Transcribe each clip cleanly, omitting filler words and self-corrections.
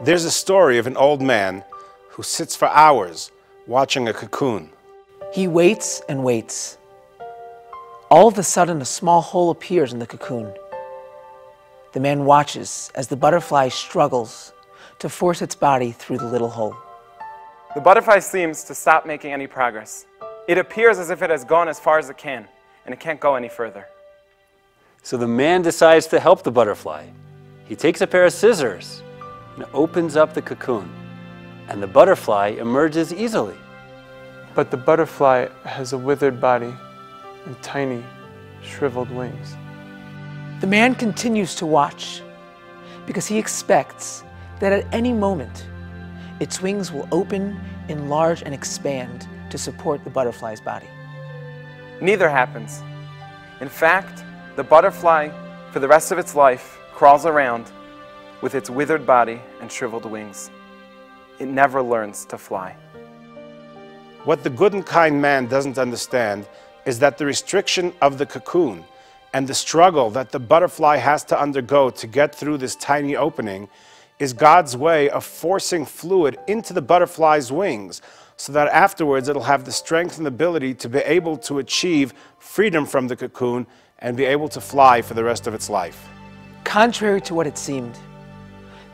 There's a story of an old man who sits for hours watching a cocoon. He waits and waits. All of a sudden, a small hole appears in the cocoon. The man watches as the butterfly struggles to force its body through the little hole. The butterfly seems to stop making any progress. It appears as if it has gone as far as it can, and it can't go any further. So the man decides to help the butterfly. He takes a pair of scissors and opens up the cocoon, and the butterfly emerges easily. But the butterfly has a withered body and tiny, shriveled wings. The man continues to watch because he expects that at any moment, its wings will open, enlarge, and expand to support the butterfly's body. Neither happens. In fact, the butterfly, for the rest of its life, crawls around with its withered body and shriveled wings. It never learns to fly. What the good and kind man doesn't understand is that the restriction of the cocoon and the struggle that the butterfly has to undergo to get through this tiny opening is God's way of forcing fluid into the butterfly's wings so that afterwards it'll have the strength and ability to be able to achieve freedom from the cocoon and be able to fly for the rest of its life. Contrary to what it seemed,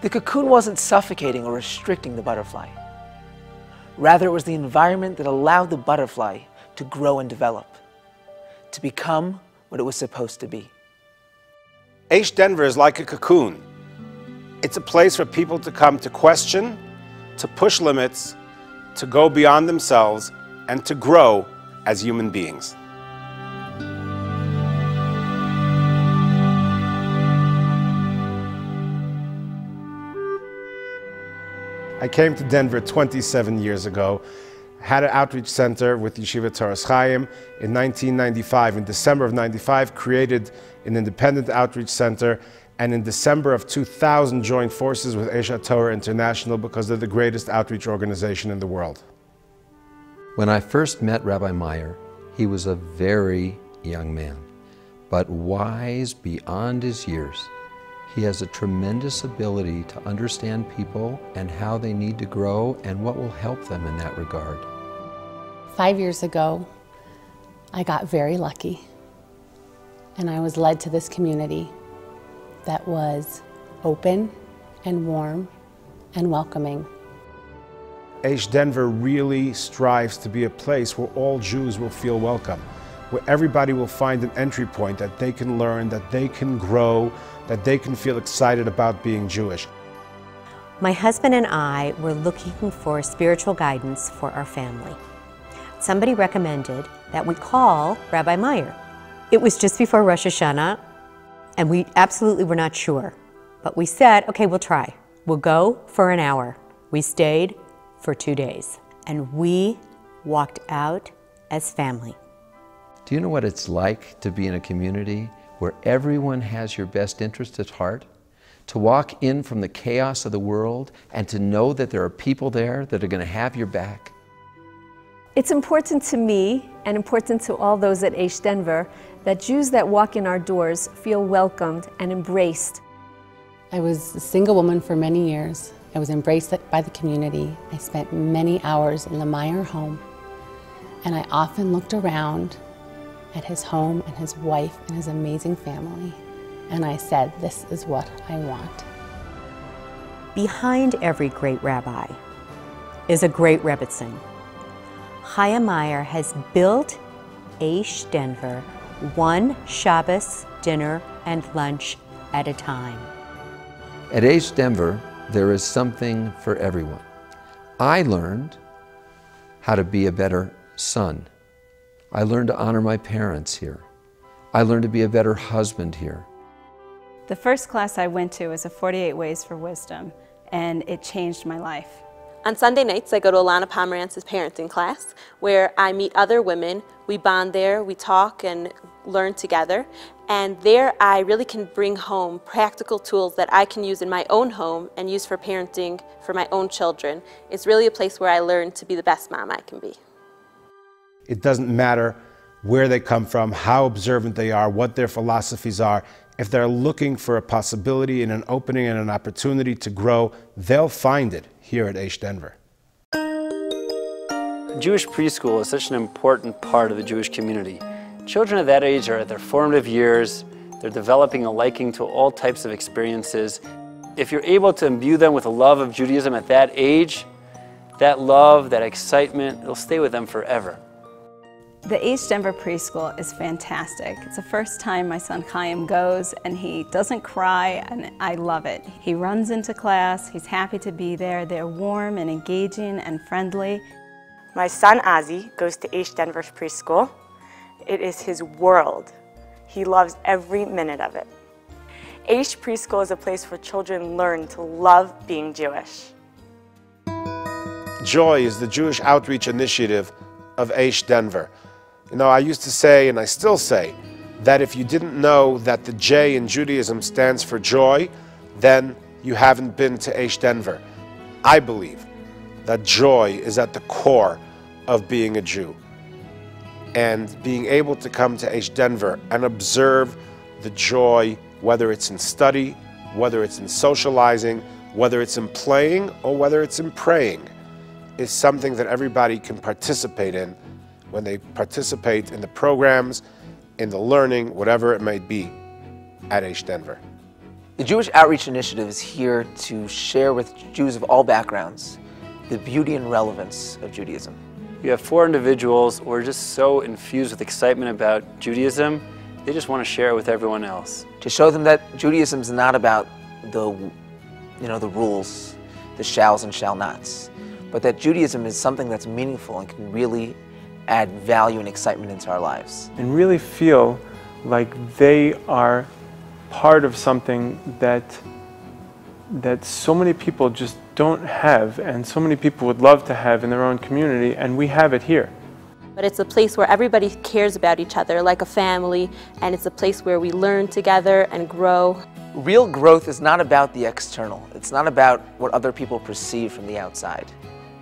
the cocoon wasn't suffocating or restricting the butterfly. Rather, it was the environment that allowed the butterfly to grow and develop, to become what it was supposed to be. Aish Denver is like a cocoon. It's a place for people to come to question, to push limits, to go beyond themselves, and to grow as human beings. I came to Denver 27 years ago, had an outreach center with Yeshiva Toras Chaim. In 1995, in December of 95, created an independent outreach center, and in December of 2000 joined forces with Aish Torah International because they're the greatest outreach organization in the world. When I first met Rabbi Meyer, he was a very young man, but wise beyond his years. He has a tremendous ability to understand people and how they need to grow and what will help them in that regard. 5 years ago, I got very lucky, and I was led to this community that was open and warm and welcoming. Aish Denver really strives to be a place where all Jews will feel welcome, where everybody will find an entry point that they can learn, that they can grow, that they can feel excited about being Jewish. My husband and I were looking for spiritual guidance for our family. Somebody recommended that we call Rabbi Meyer. It was just before Rosh Hashanah, and we absolutely were not sure. But we said, okay, we'll try. We'll go for an hour. We stayed for 2 days, and we walked out as family. Do you know what it's like to be in a community where everyone has your best interest at heart? To walk in from the chaos of the world and to know that there are people there that are going to have your back? It's important to me and important to all those at Aish Denver that Jews that walk in our doors feel welcomed and embraced. I was a single woman for many years. I was embraced by the community. I spent many hours in the Meyer home, and I often looked around at his home and his wife and his amazing family, and I said, this is what I want. Behind every great rabbi is a great rebbitzin. Chaya Meyer has built Aish Denver one Shabbos dinner and lunch at a time. At Aish Denver, there is something for everyone. I learned how to be a better son. I learned to honor my parents here. I learned to be a better husband here. The first class I went to was a 48 Ways for Wisdom, and it changed my life. On Sunday nights, I go to Alana Pomerantz's parenting class, where I meet other women. We bond there, we talk and learn together. And there I really can bring home practical tools that I can use in my own home and use for parenting for my own children. It's really a place where I learn to be the best mom I can be. It doesn't matter where they come from, how observant they are, what their philosophies are. If they're looking for a possibility and an opening and an opportunity to grow, they'll find it here at Aish Denver. Jewish preschool is such an important part of the Jewish community. Children of that age are at their formative years. They're developing a liking to all types of experiences. If you're able to imbue them with a love of Judaism at that age, that love, that excitement, it'll stay with them forever. The Aish Denver preschool is fantastic. It's the first time my son Chaim goes, and he doesn't cry, and I love it. He runs into class, he's happy to be there. They're warm and engaging and friendly. My son Ozzy goes to Aish Denver's preschool. It is his world. He loves every minute of it. Aish preschool is a place where children learn to love being Jewish. Joy is the Jewish outreach initiative of Aish Denver. You know, I used to say, and I still say, that if you didn't know that the J in Judaism stands for joy, then you haven't been to Aish Denver. I believe that joy is at the core of being a Jew. And being able to come to Aish Denver and observe the joy, whether it's in study, whether it's in socializing, whether it's in playing, or whether it's in praying, is something that everybody can participate in when they participate in the programs, in the learning, whatever it may be, at Aish Denver. The Jewish Outreach Initiative is here to share with Jews of all backgrounds the beauty and relevance of Judaism. You have 4 individuals who are just so infused with excitement about Judaism, they just want to share it with everyone else. To show them that Judaism is not about the rules, the shalls and shall nots, but that Judaism is something that's meaningful and can really add value and excitement into our lives. And really feel like they are part of something that so many people just don't have, and so many people would love to have in their own community, and we have it here. But it's a place where everybody cares about each other like a family, and it's a place where we learn together and grow. Real growth is not about the external. It's not about what other people perceive from the outside.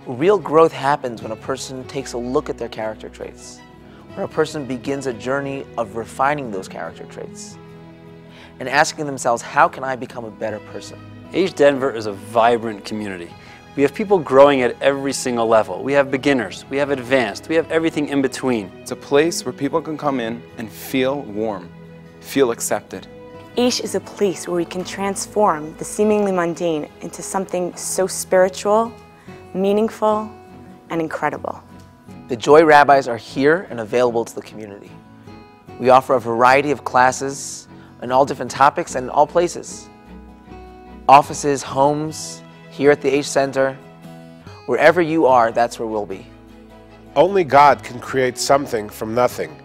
Real growth happens when a person takes a look at their character traits, when a person begins a journey of refining those character traits and asking themselves, how can I become a better person? Aish Denver is a vibrant community. We have people growing at every single level. We have beginners, we have advanced, we have everything in between. It's a place where people can come in and feel warm, feel accepted. Aish is a place where we can transform the seemingly mundane into something so spiritual, meaningful, and incredible. The Joy Rabbis are here and available to the community. We offer a variety of classes on all different topics and in all places. Offices, homes, here at the Aish Center, wherever you are, that's where we'll be. Only God can create something from nothing,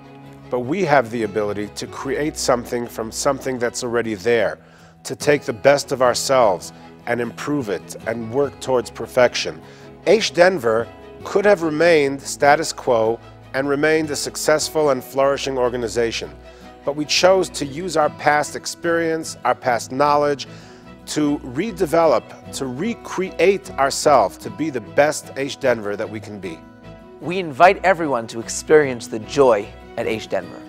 but we have the ability to create something from something that's already there, to take the best of ourselves and improve it and work towards perfection. Aish Denver could have remained status quo and remained a successful and flourishing organization, but we chose to use our past experience, our past knowledge, to redevelop, to recreate ourselves to be the best Aish Denver that we can be. We invite everyone to experience the joy at Aish Denver.